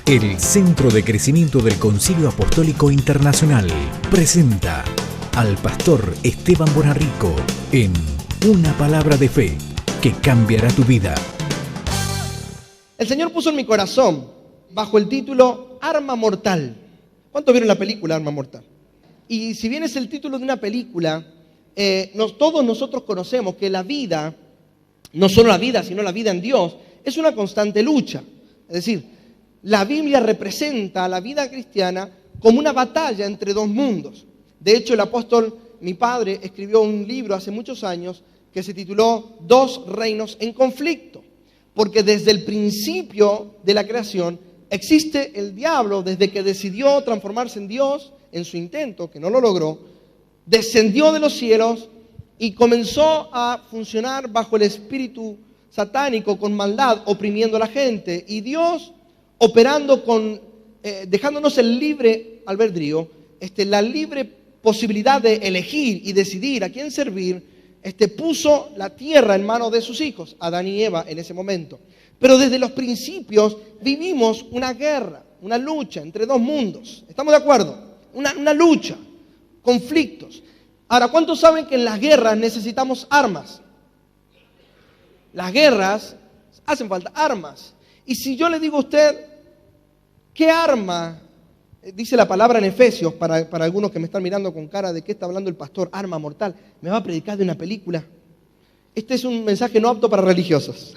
El Centro de Crecimiento del Concilio Apostólico Internacional presenta al pastor Esteban Bonarrico en Una Palabra de Fe que cambiará tu vida. El Señor puso en mi corazón, bajo el título Arma Mortal. ¿Cuántos vieron la película Arma Mortal? Y si bien es el título de una película, todos nosotros conocemos que la vida, no solo la vida, sino la vida en Dios, es una constante lucha. Es decir, la Biblia representa a la vida cristiana como una batalla entre dos mundos. De hecho, el apóstol, mi padre, escribió un libro hace muchos años que se tituló Dos reinos en conflicto. Porque desde el principio de la creación existe el diablo, desde que decidió transformarse en Dios, en su intento, que no lo logró, descendió de los cielos y comenzó a funcionar bajo el espíritu satánico con maldad, oprimiendo a la gente. Y Dios, operando dejándonos el libre albedrío, la libre posibilidad de elegir y decidir a quién servir, puso la tierra en manos de sus hijos, Adán y Eva en ese momento. Pero desde los principios vivimos una guerra, una lucha entre dos mundos. ¿Estamos de acuerdo? Una lucha, conflictos. Ahora, ¿cuántos saben que en las guerras necesitamos armas? Las guerras hacen falta armas. Y si yo le digo a usted, ¿qué arma? Dice la palabra en Efesios, para algunos que me están mirando con cara de qué está hablando el pastor, arma mortal. ¿Me va a predicar de una película? Este es un mensaje no apto para religiosos.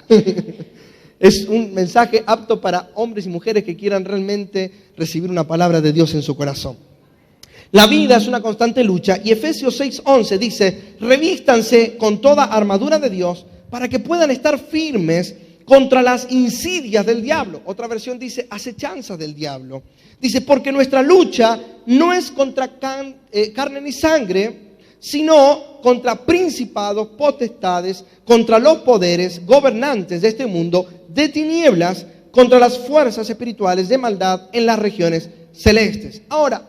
Es un mensaje apto para hombres y mujeres que quieran realmente recibir una palabra de Dios en su corazón. La vida es una constante lucha y Efesios 6:11 dice, revístanse con toda armadura de Dios para que puedan estar firmes contra las insidias del diablo. Otra versión dice acechanzas del diablo. Dice, porque nuestra lucha no es contra carne ni sangre, sino contra principados, potestades, contra los poderes gobernantes de este mundo, de tinieblas, contra las fuerzas espirituales de maldad en las regiones celestes. Ahora,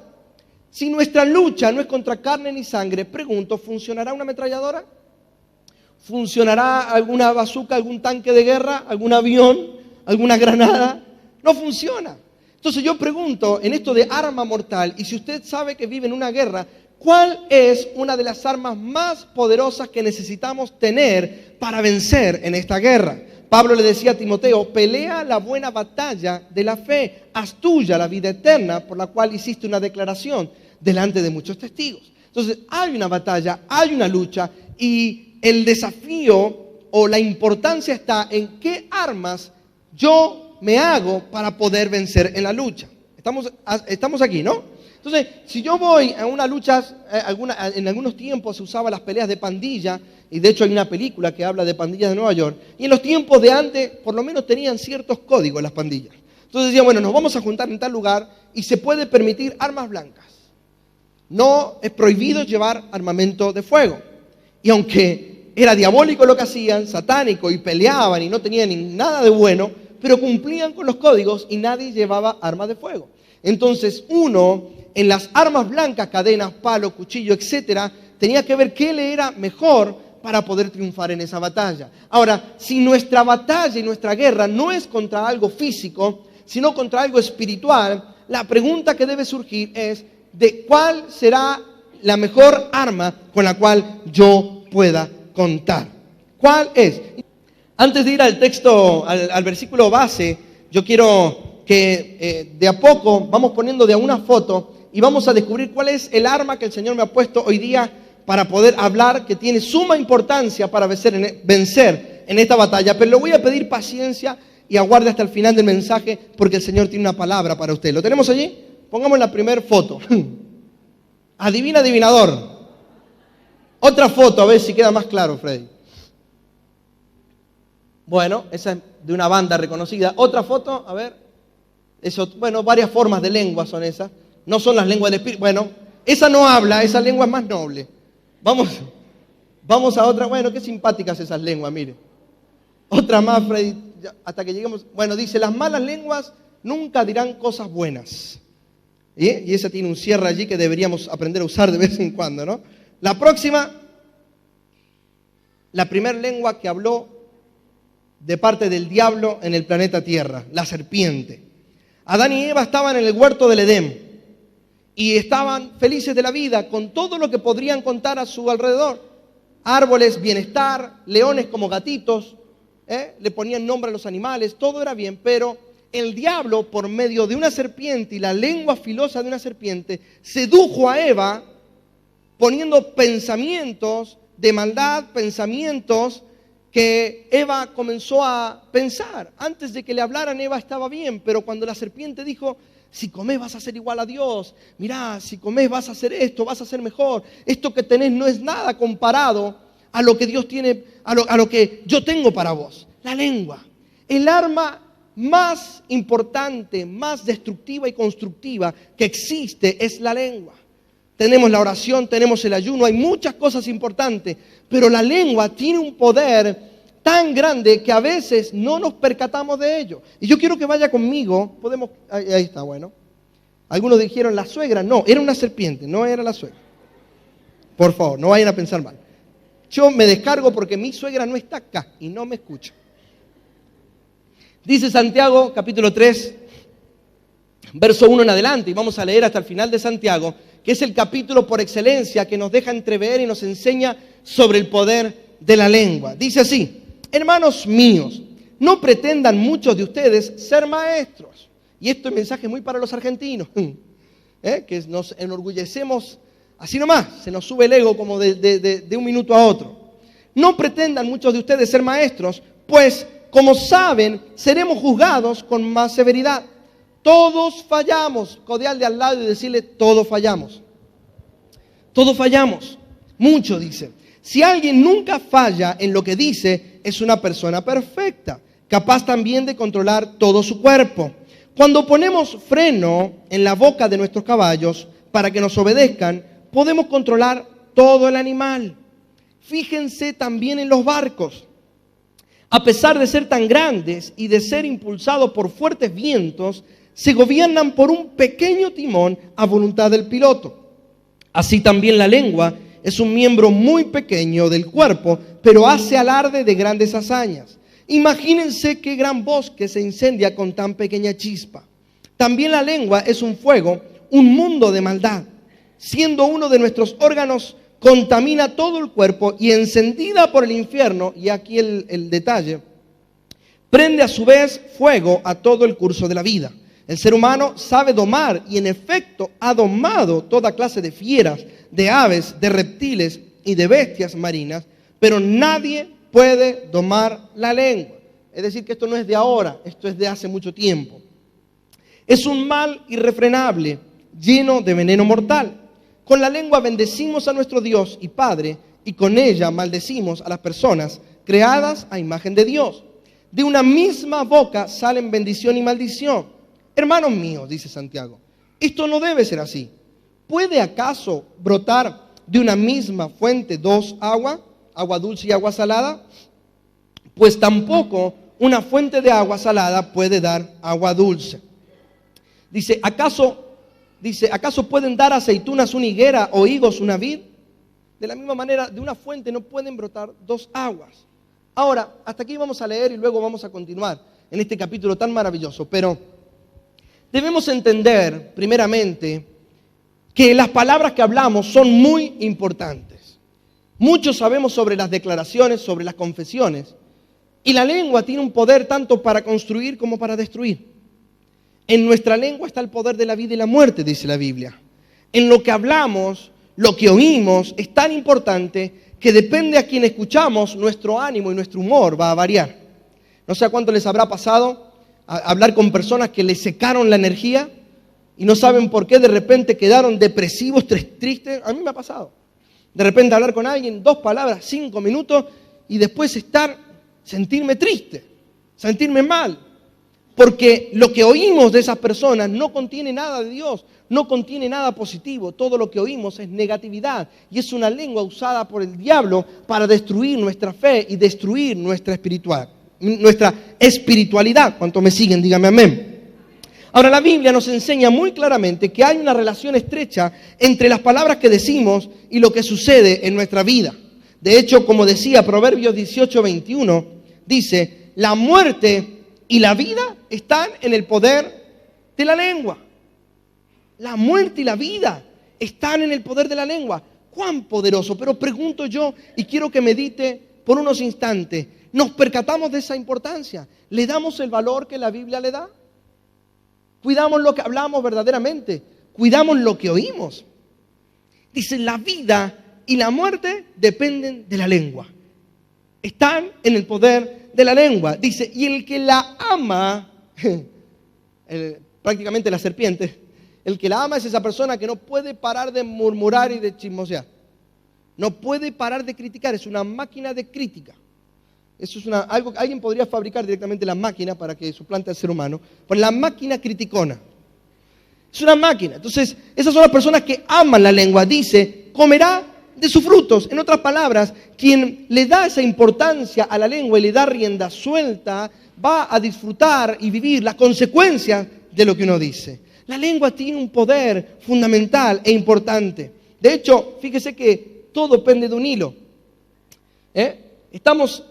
si nuestra lucha no es contra carne ni sangre, pregunto, ¿funcionará una ametralladora? ¿Funcionará alguna bazooka, algún tanque de guerra, algún avión, alguna granada? No funciona. Entonces yo pregunto, en esto de arma mortal, y si usted sabe que vive en una guerra, ¿cuál es una de las armas más poderosas que necesitamos tener para vencer en esta guerra? Pablo le decía a Timoteo, pelea la buena batalla de la fe, haz tuya la vida eterna, por la cual hiciste una declaración delante de muchos testigos. Entonces hay una batalla, hay una lucha, y el desafío o la importancia está en qué armas yo me hago para poder vencer en la lucha. Estamos aquí, ¿no? Entonces, si yo voy a una lucha, en algunos tiempos se usaban las peleas de pandilla, y de hecho hay una película que habla de pandillas de Nueva York, y en los tiempos de antes por lo menos tenían ciertos códigos las pandillas. Entonces decían, bueno, nos vamos a juntar en tal lugar y se puede permitir armas blancas. No es prohibido llevar armamento de fuego. Y aunque era diabólico lo que hacían, satánico, y peleaban y no tenían nada de bueno, pero cumplían con los códigos y nadie llevaba armas de fuego. Entonces uno, en las armas blancas, cadenas, palo, cuchillo, etcétera, tenía que ver qué le era mejor para poder triunfar en esa batalla. Ahora, si nuestra batalla y nuestra guerra no es contra algo físico, sino contra algo espiritual, la pregunta que debe surgir es de cuál será la mejor arma con la cual yo pueda contar. ¿Cuál es? Antes de ir al texto, al versículo base, yo quiero que de a poco vamos poniendo de a una foto y vamos a descubrir cuál es el arma que el Señor me ha puesto hoy día para poder hablar, que tiene suma importancia para vencer en esta batalla. Pero le voy a pedir paciencia y aguarde hasta el final del mensaje porque el Señor tiene una palabra para usted. ¿Lo tenemos allí? Pongamos la primera foto. Adivina, adivinador. Otra foto, a ver si queda más claro, Freddy. Bueno, esa es de una banda reconocida. Otra foto, a ver. Eso, bueno, varias formas de lengua son esas. No son las lenguas del espíritu. Bueno, esa no habla, esa lengua es más noble. Vamos a otra. Bueno, qué simpáticas esas lenguas, mire. Otra más, Freddy, hasta que lleguemos. Bueno, dice, las malas lenguas nunca dirán cosas buenas. Y esa tiene un cierre allí que deberíamos aprender a usar de vez en cuando, ¿no? La próxima, la primera lengua que habló de parte del diablo en el planeta Tierra, la serpiente. Adán y Eva estaban en el huerto del Edén y estaban felices de la vida con todo lo que podrían contar a su alrededor. Árboles, bienestar, leones como gatitos, le ponían nombre a los animales, todo era bien, pero el diablo, por medio de una serpiente y la lengua filosa de una serpiente, sedujo a Eva poniendo pensamientos de maldad, pensamientos que Eva comenzó a pensar. Antes de que le hablaran, Eva estaba bien, pero cuando la serpiente dijo: si comés vas a ser igual a Dios, mirá, si comés vas a hacer esto, vas a ser mejor, esto que tenés no es nada comparado a lo que Dios tiene, a lo que yo tengo para vos. La lengua, el arma más importante, más destructiva y constructiva que existe es la lengua. Tenemos la oración, tenemos el ayuno, hay muchas cosas importantes, pero la lengua tiene un poder tan grande que a veces no nos percatamos de ello. Y yo quiero que vaya conmigo, ahí está, bueno. Algunos dijeron la suegra, no, era una serpiente, no era la suegra. Por favor, no vayan a pensar mal. Yo me descargo porque mi suegra no está acá y no me escucha. Dice Santiago, capítulo 3, verso 1 en adelante, y vamos a leer hasta el final de Santiago, que es el capítulo por excelencia que nos deja entrever y nos enseña sobre el poder de la lengua. Dice así: hermanos míos, no pretendan muchos de ustedes ser maestros. Y esto es mensaje muy para los argentinos, que nos enorgullecemos así nomás, se nos sube el ego como de un minuto a otro. No pretendan muchos de ustedes ser maestros, pues como saben, seremos juzgados con más severidad. Todos fallamos. Codear de al lado y decirle: todos fallamos. Todos fallamos. Mucho, dice. Si alguien nunca falla en lo que dice, es una persona perfecta, capaz también de controlar todo su cuerpo. Cuando ponemos freno en la boca de nuestros caballos para que nos obedezcan, podemos controlar todo el animal. Fíjense también en los barcos. A pesar de ser tan grandes y de ser impulsados por fuertes vientos, se gobiernan por un pequeño timón a voluntad del piloto. Así también la lengua es un miembro muy pequeño del cuerpo, pero hace alarde de grandes hazañas. Imagínense qué gran bosque se incendia con tan pequeña chispa. También la lengua es un fuego, un mundo de maldad. Siendo uno de nuestros órganos, contamina todo el cuerpo y encendida por el infierno, y aquí el detalle, prende a su vez fuego a todo el curso de la vida. El ser humano sabe domar y en efecto ha domado toda clase de fieras, de aves, de reptiles y de bestias marinas, pero nadie puede domar la lengua. Es decir, que esto no es de ahora, esto es de hace mucho tiempo. Es un mal irrefrenable, lleno de veneno mortal. Con la lengua bendecimos a nuestro Dios y Padre, y con ella maldecimos a las personas creadas a imagen de Dios. De una misma boca salen bendición y maldición. Hermanos míos, dice Santiago, esto no debe ser así. ¿Puede acaso brotar de una misma fuente dos aguas, agua dulce y agua salada? Pues tampoco una fuente de agua salada puede dar agua dulce. Dice, ¿acaso pueden dar aceitunas una higuera o higos una vid? De la misma manera, de una fuente no pueden brotar dos aguas. Ahora, hasta aquí vamos a leer y luego vamos a continuar en este capítulo tan maravilloso. Pero debemos entender, primeramente, que las palabras que hablamos son muy importantes. Muchos sabemos sobre las declaraciones, sobre las confesiones. Y la lengua tiene un poder tanto para construir como para destruir. En nuestra lengua está el poder de la vida y la muerte, dice la Biblia. En lo que hablamos, lo que oímos, es tan importante que depende a quien escuchamos, nuestro ánimo y nuestro humor va a variar. No sé a cuánto les habrá pasado hablar con personas que les secaron la energía y no saben por qué de repente quedaron depresivos, tristes. A mí me ha pasado. De repente hablar con alguien, 2 palabras, 5 minutos y después sentirme triste, sentirme mal. Porque lo que oímos de esas personas no contiene nada de Dios, no contiene nada positivo. Todo lo que oímos es negatividad y es una lengua usada por el diablo para destruir nuestra fe y destruir nuestra espiritualidad. ¿Cuántos me siguen? Dígame amén. Ahora, la Biblia nos enseña muy claramente que hay una relación estrecha entre las palabras que decimos y lo que sucede en nuestra vida. De hecho, como decía Proverbios 18:21, dice, la muerte y la vida están en el poder de la lengua. La muerte y la vida están en el poder de la lengua. ¡Cuán poderoso! Pero pregunto yo, y quiero que medite por unos instantes, ¿nos percatamos de esa importancia? ¿Le damos el valor que la Biblia le da? ¿Cuidamos lo que hablamos verdaderamente? ¿Cuidamos lo que oímos? Dice, la vida y la muerte dependen de la lengua. Están en el poder de la lengua. Dice, y el que la ama, prácticamente la serpiente, el que la ama es esa persona que no puede parar de murmurar y de chismosear. No puede parar de criticar, es una máquina de crítica. Eso es algo que alguien podría fabricar directamente la máquina para que suplante al ser humano. Pero la máquina criticona. Es una máquina. Entonces, esas son las personas que aman la lengua. Dice, comerá de sus frutos. En otras palabras, quien le da esa importancia a la lengua y le da rienda suelta, va a disfrutar y vivir las consecuencias de lo que uno dice. La lengua tiene un poder fundamental e importante. De hecho, fíjese que todo depende de un hilo. Estamos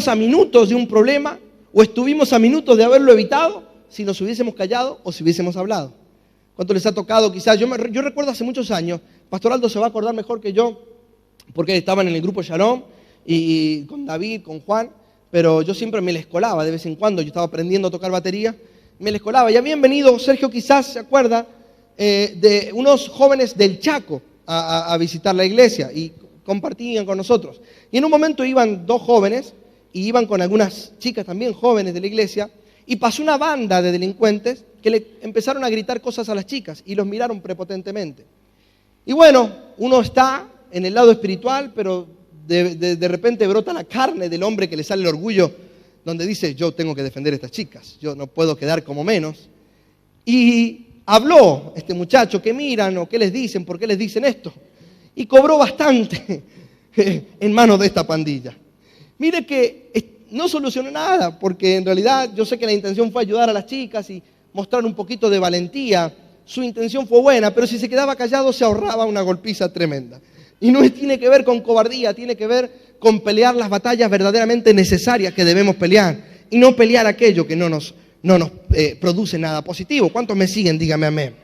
a minutos de un problema, o estuvimos a minutos de haberlo evitado si nos hubiésemos callado o si hubiésemos hablado. ¿Cuánto les ha tocado? Quizás yo recuerdo hace muchos años, Pastor Aldo se va a acordar mejor que yo, porque estaban en el grupo Shalom, y con David, con Juan, pero yo siempre me les colaba de vez en cuando. Yo estaba aprendiendo a tocar batería, me les colaba. Y habían venido, Sergio quizás se acuerda, de unos jóvenes del Chaco a visitar la iglesia y compartían con nosotros. Y en un momento iban dos jóvenes y iban con algunas chicas también jóvenes de la iglesia, y pasó una banda de delincuentes que le empezaron a gritar cosas a las chicas y los miraron prepotentemente. Y bueno, uno está en el lado espiritual, pero de repente brota la carne del hombre que le sale el orgullo, donde dice, yo tengo que defender a estas chicas, yo no puedo quedar como menos. Y habló este muchacho, ¿qué miran o qué les dicen? ¿Por qué les dicen esto? Y cobró bastante en manos de esta pandilla. Mire que no solucionó nada, porque en realidad yo sé que la intención fue ayudar a las chicas y mostrar un poquito de valentía. Su intención fue buena, pero si se quedaba callado se ahorraba una golpiza tremenda. Y no tiene que ver con cobardía, tiene que ver con pelear las batallas verdaderamente necesarias que debemos pelear, y no pelear aquello que no nos produce nada positivo. ¿Cuántos me siguen? Dígame amén.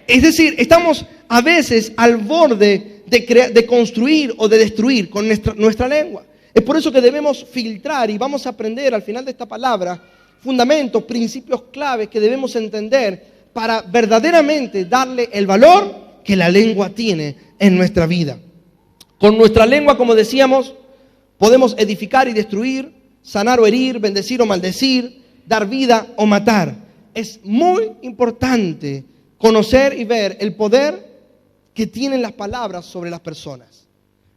Es decir, estamos a veces al borde de construir o de destruir con nuestra lengua. Es por eso que debemos filtrar, y vamos a aprender al final de esta palabra fundamentos, principios claves que debemos entender para verdaderamente darle el valor que la lengua tiene en nuestra vida. Con nuestra lengua, como decíamos, podemos edificar y destruir, sanar o herir, bendecir o maldecir, dar vida o matar. Es muy importante conocer y ver el poder que tienen las palabras sobre las personas.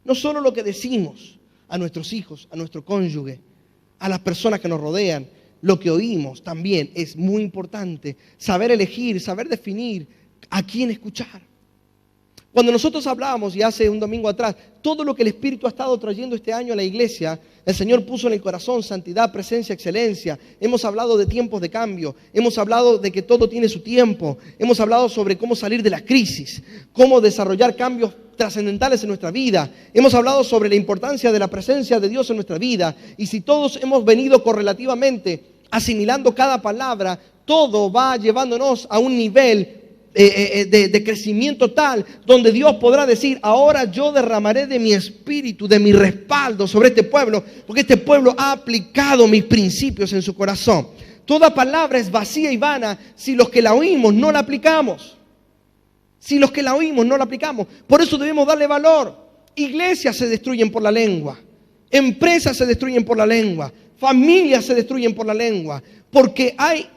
No solo lo que decimos a nuestros hijos, a nuestro cónyuge, a las personas que nos rodean, lo que oímos también es muy importante. Saber elegir, saber definir a quién escuchar. Cuando nosotros hablábamos, y hace un domingo atrás, todo lo que el Espíritu ha estado trayendo este año a la iglesia, el Señor puso en el corazón santidad, presencia, excelencia. Hemos hablado de tiempos de cambio, hemos hablado de que todo tiene su tiempo, hemos hablado sobre cómo salir de la crisis, cómo desarrollar cambios trascendentales en nuestra vida. Hemos hablado sobre la importancia de la presencia de Dios en nuestra vida, y si todos hemos venido correlativamente asimilando cada palabra, todo va llevándonos a un nivel de crecimiento tal, donde Dios podrá decir, ahora yo derramaré de mi espíritu, de mi respaldo sobre este pueblo, porque este pueblo ha aplicado mis principios en su corazón. Toda palabra es vacía y vana si los que la oímos no la aplicamos. Si los que la oímos no la aplicamos. Por eso debemos darle valor. Iglesias se destruyen por la lengua, empresas se destruyen por la lengua, familias se destruyen por la lengua, porque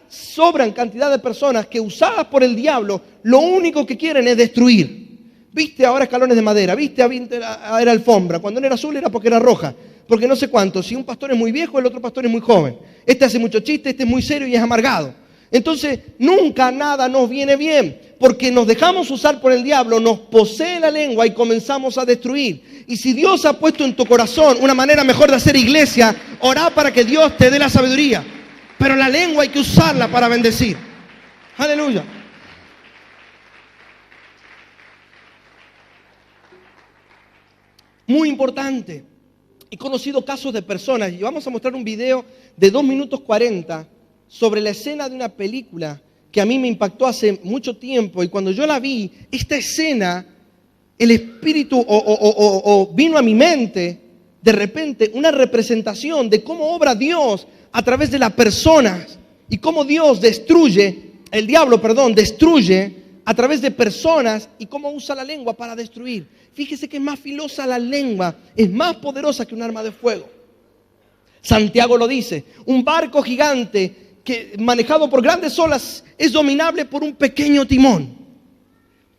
sobran cantidad de personas que, usadas por el diablo, lo único que quieren es destruir. Viste ahora escalones de madera, viste era alfombra, cuando no era azul era porque era roja, porque no sé cuánto. Si un pastor es muy viejo, el otro pastor es muy joven. Este hace mucho chiste, este es muy serio y es amargado. Entonces nunca nada nos viene bien, porque nos dejamos usar por el diablo, nos posee la lengua y comenzamos a destruir. Y si Dios ha puesto en tu corazón una manera mejor de hacer iglesia, orá para que Dios te dé la sabiduría. Pero la lengua hay que usarla para bendecir. Aleluya. Muy importante. He conocido casos de personas, y vamos a mostrar un video de 2 minutos 40 sobre la escena de una película que a mí me impactó hace mucho tiempo, y cuando yo la vi, esta escena, el Espíritu vino a mi mente, de repente, una representación de cómo obra Dios a través de las personas y cómo Dios el diablo destruye a través de personas y cómo usa la lengua para destruir. Fíjese que es más filosa la lengua, es más poderosa que un arma de fuego. Santiago lo dice, un barco gigante que manejado por grandes olas es dominable por un pequeño timón.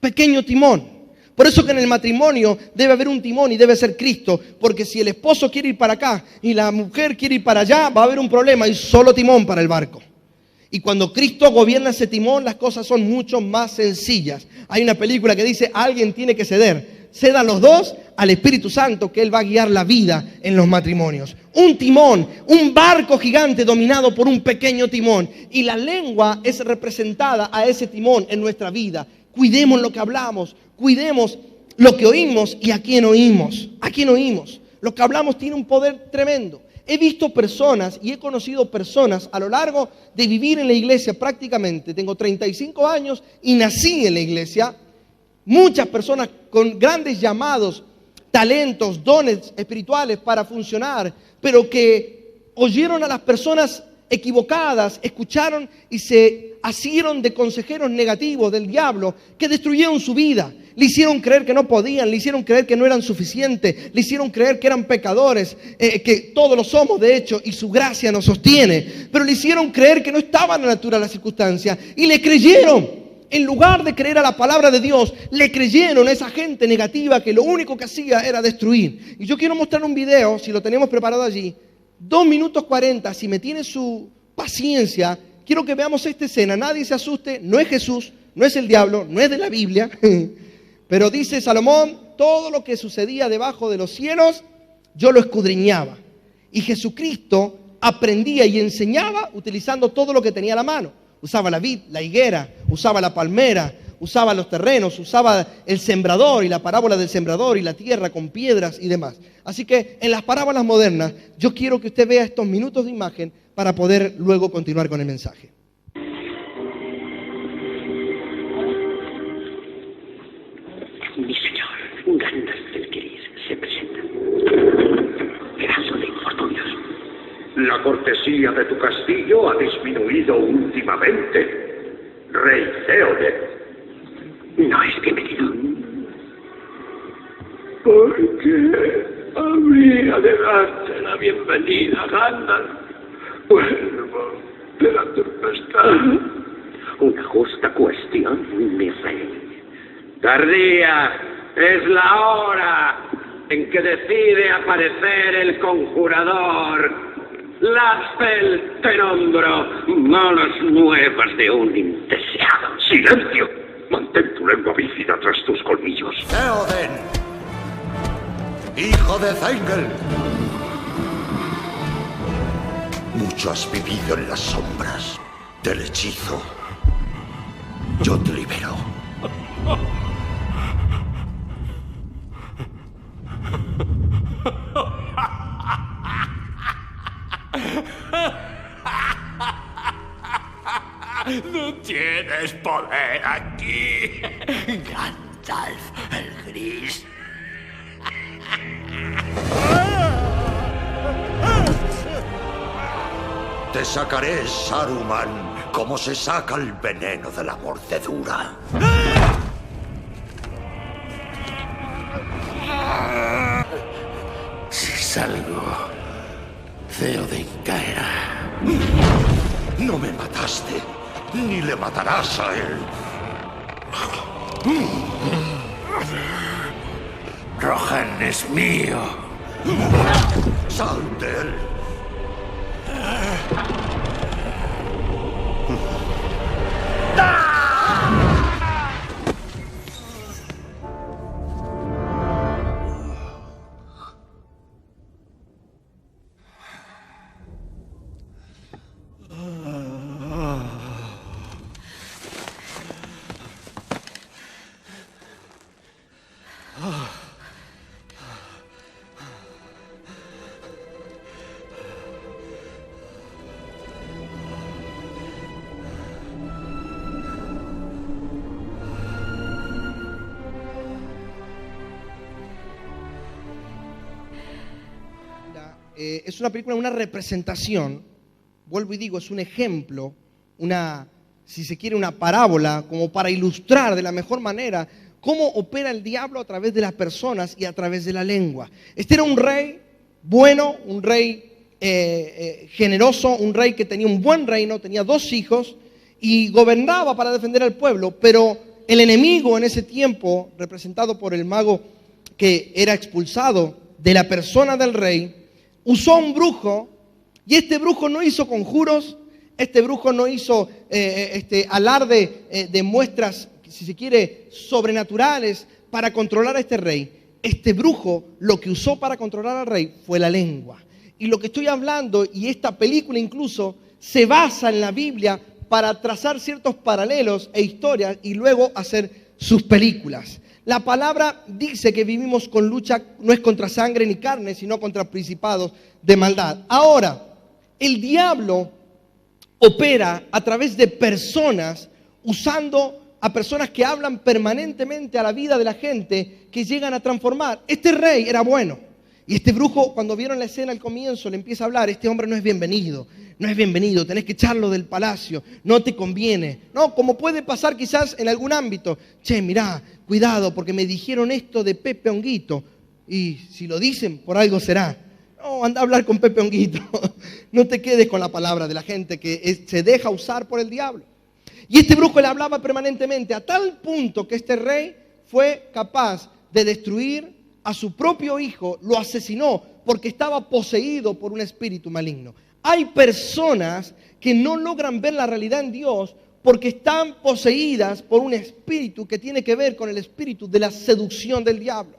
Pequeño timón. Por eso que en el matrimonio debe haber un timón y debe ser Cristo, porque si el esposo quiere ir para acá y la mujer quiere ir para allá, va a haber un problema, hay solo timón para el barco. Y cuando Cristo gobierna ese timón, las cosas son mucho más sencillas. Hay una película que dice, alguien tiene que ceder. Cedan los dos al Espíritu Santo, que Él va a guiar la vida en los matrimonios. Un timón, un barco gigante dominado por un pequeño timón. Y la lengua es representada a ese timón en nuestra vida. Cuidemos lo que hablamos, cuidemos lo que oímos y a quién oímos. ¿A quién oímos? Lo que hablamos tiene un poder tremendo. He visto personas y he conocido personas a lo largo de vivir en la iglesia prácticamente. Tengo 35 años y nací en la iglesia. Muchas personas con grandes llamados, talentos, dones espirituales para funcionar, pero que oyeron a las personas equivocadas, escucharon y se asieron de consejeros negativos del diablo que destruyeron su vida. Le hicieron creer que no podían, le hicieron creer que no eran suficientes, le hicieron creer que eran pecadores, que todos lo somos de hecho y su gracia nos sostiene, pero le hicieron creer que no estaba a la altura de las circunstancias y le creyeron. En lugar de creer a la palabra de Dios, le creyeron a esa gente negativa que lo único que hacía era destruir. Y yo quiero mostrar un video, si lo tenemos preparado allí, 2 minutos 40, si me tiene su paciencia, quiero que veamos esta escena. Nadie se asuste, no es Jesús, no es el diablo, no es de la Biblia, pero dice Salomón, todo lo que sucedía debajo de los cielos, yo lo escudriñaba. Y Jesucristo aprendía y enseñaba utilizando todo lo que tenía a la mano. Usaba la vid, la higuera, usaba la palmera, usaba los terrenos, usaba el sembrador y la parábola del sembrador y la tierra con piedras y demás. Así que en las parábolas modernas yo quiero que usted vea estos minutos de imagen para poder luego continuar con el mensaje. Mi señor, Gandalf el Gris se presenta. Pedazo de infortunios. La cortesía de tu castillo ha disminuido últimamente, Rey Theoden. No es bienvenido. ¿Por qué habría de darte la bienvenida, Gandalf? Vuelvo de la tempestad. Una justa cuestión, mi rey. Tardía es la hora en que decide aparecer el conjurador. Laspel, te nombro, malas nuevas de un indeseado. ¡Silencio! Mantén tu lengua bífida tras tus colmillos. Theoden, hijo de Thengel. Mucho has vivido en las sombras del hechizo. Yo te libero. No tienes poder aquí, Gandalf el Gris. Te sacaré, Saruman, como se saca el veneno de la mordedura. Si salgo, Theoden caerá. No me mataste, ni le matarás a él. Rohan es mío. Sal de él. es una película, una representación, vuelvo y digo, es un ejemplo, si se quiere, una parábola, como para ilustrar de la mejor manera cómo opera el diablo a través de las personas y a través de la lengua. Este era un rey bueno, un rey generoso, un rey que tenía un buen reino, tenía 2 hijos y gobernaba para defender al pueblo, pero el enemigo en ese tiempo, representado por el mago que era expulsado de la persona del rey, usó a un brujo, y este brujo no hizo conjuros, este brujo no hizo alarde de muestras, si se quiere, sobrenaturales para controlar a este rey. Este brujo lo que usó para controlar al rey fue la lengua. Y lo que estoy hablando, y esta película incluso, se basa en la Biblia para trazar ciertos paralelos e historias y luego hacer sus películas. La palabra dice que vivimos con lucha, no es contra sangre ni carne, sino contra principados de maldad. Ahora, el diablo opera a través de personas, usando a personas que hablan permanentemente a la vida de la gente, que llegan a transformar. Este rey era bueno, y este brujo, cuando vieron la escena al comienzo, le empieza a hablar: este hombre no es bienvenido, tenés que echarlo del palacio, no te conviene. No, como puede pasar quizás en algún ámbito: che, mirá, cuidado, porque me dijeron esto de Pepe Honguito, y si lo dicen, por algo será. No, anda a hablar con Pepe Honguito. No te quedes con la palabra de la gente que se deja usar por el diablo. Y este brujo le hablaba permanentemente, a tal punto que este rey fue capaz de destruir a su propio hijo, lo asesinó porque estaba poseído por un espíritu maligno. Hay personas que no logran ver la realidad en Dios porque están poseídas por un espíritu que tiene que ver con el espíritu de la seducción del diablo.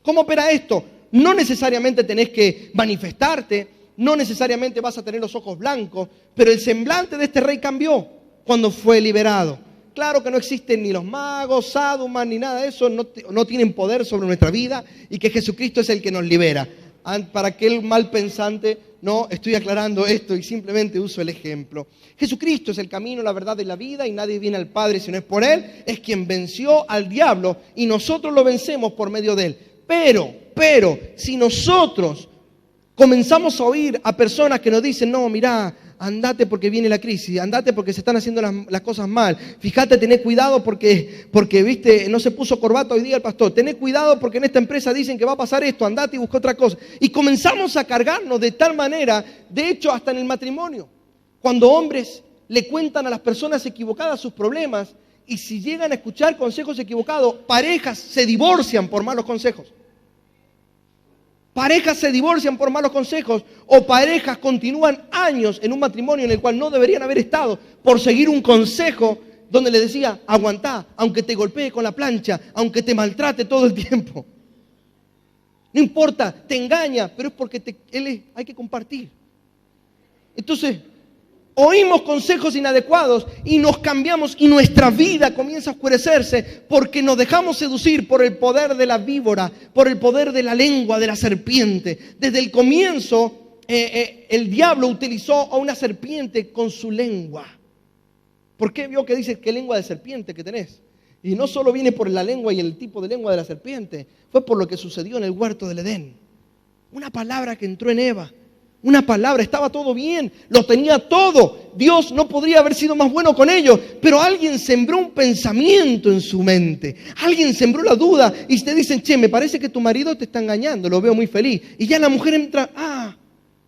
¿Cómo opera esto? No necesariamente tenés que manifestarte, no necesariamente vas a tener los ojos blancos, pero el semblante de este rey cambió cuando fue liberado. Claro que no existen ni los magos, Saduman, ni nada de eso, no tienen poder sobre nuestra vida, y que Jesucristo es el que nos libera. Para aquel mal pensante, no, estoy aclarando esto y simplemente uso el ejemplo. Jesucristo es el camino, la verdad y la vida, y nadie viene al Padre si no es por Él. Es quien venció al diablo y nosotros lo vencemos por medio de Él. Pero, si nosotros comenzamos a oír a personas que nos dicen: no, mirá, andate porque viene la crisis, andate porque se están haciendo las cosas mal, fíjate, tené cuidado porque viste, no se puso corbata hoy día el pastor, tené cuidado porque en esta empresa dicen que va a pasar esto, andate y busca otra cosa. Y comenzamos a cargarnos de tal manera, de hecho hasta en el matrimonio, cuando hombres le cuentan a las personas equivocadas sus problemas, y si llegan a escuchar consejos equivocados, parejas se divorcian por malos consejos. Parejas se divorcian por malos consejos, o parejas continúan años en un matrimonio en el cual no deberían haber estado por seguir un consejo donde le decía: aguantá, aunque te golpee con la plancha, aunque te maltrate todo el tiempo. No importa, te engaña, pero es porque hay que compartir. Entonces, oímos consejos inadecuados y nos cambiamos, y nuestra vida comienza a oscurecerse porque nos dejamos seducir por el poder de la víbora, por el poder de la lengua de la serpiente. Desde el comienzo, el diablo utilizó a una serpiente con su lengua. ¿Por qué vio que dice qué lengua de serpiente que tenés? Y no solo viene por la lengua y el tipo de lengua de la serpiente, fue por lo que sucedió en el huerto del Edén. Una palabra que entró en Eva. Una palabra, estaba todo bien, lo tenía todo. Dios no podría haber sido más bueno con ellos, pero alguien sembró un pensamiento en su mente. Alguien sembró la duda y te dicen: che, me parece que tu marido te está engañando, lo veo muy feliz. Y ya la mujer entra: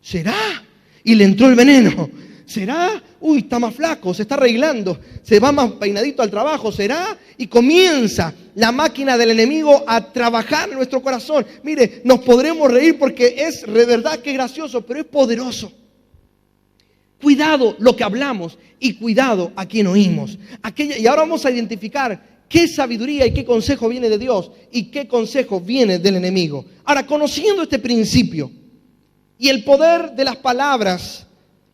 ¿será? Y le entró el veneno. ¿Será? Uy, está más flaco, se está arreglando, se va más peinadito al trabajo, ¿será? Y comienza la máquina del enemigo a trabajar en nuestro corazón. Mire, nos podremos reír porque es de verdad que es gracioso, pero es poderoso. Cuidado lo que hablamos y cuidado a quien oímos. Y ahora vamos a identificar qué sabiduría y qué consejo viene de Dios y qué consejo viene del enemigo. Ahora, conociendo este principio y el poder de las palabras,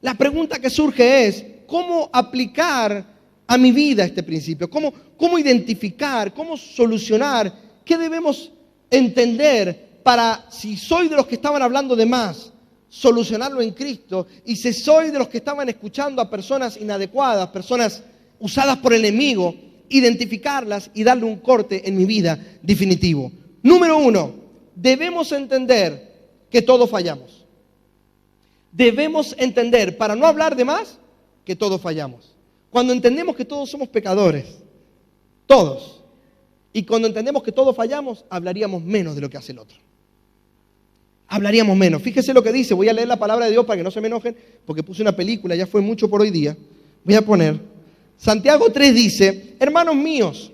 la pregunta que surge es: ¿cómo aplicar a mi vida este principio? ¿Cómo identificar? ¿Cómo solucionar? ¿Qué debemos entender para, si soy de los que estaban hablando de más, solucionarlo en Cristo? Y si soy de los que estaban escuchando a personas inadecuadas, personas usadas por el enemigo, identificarlas y darle un corte en mi vida definitivo. Número 1, debemos entender que todos fallamos. debemos entender, para no hablar de más, que todos fallamos. Cuando entendemos que todos somos pecadores, todos, y cuando entendemos que todos fallamos, hablaríamos menos de lo que hace el otro. Hablaríamos menos. Fíjese lo que dice, voy a leer la palabra de Dios para que no se me enojen, porque puse una película, ya fue mucho por hoy día. Voy a poner, Santiago 3 dice, hermanos míos,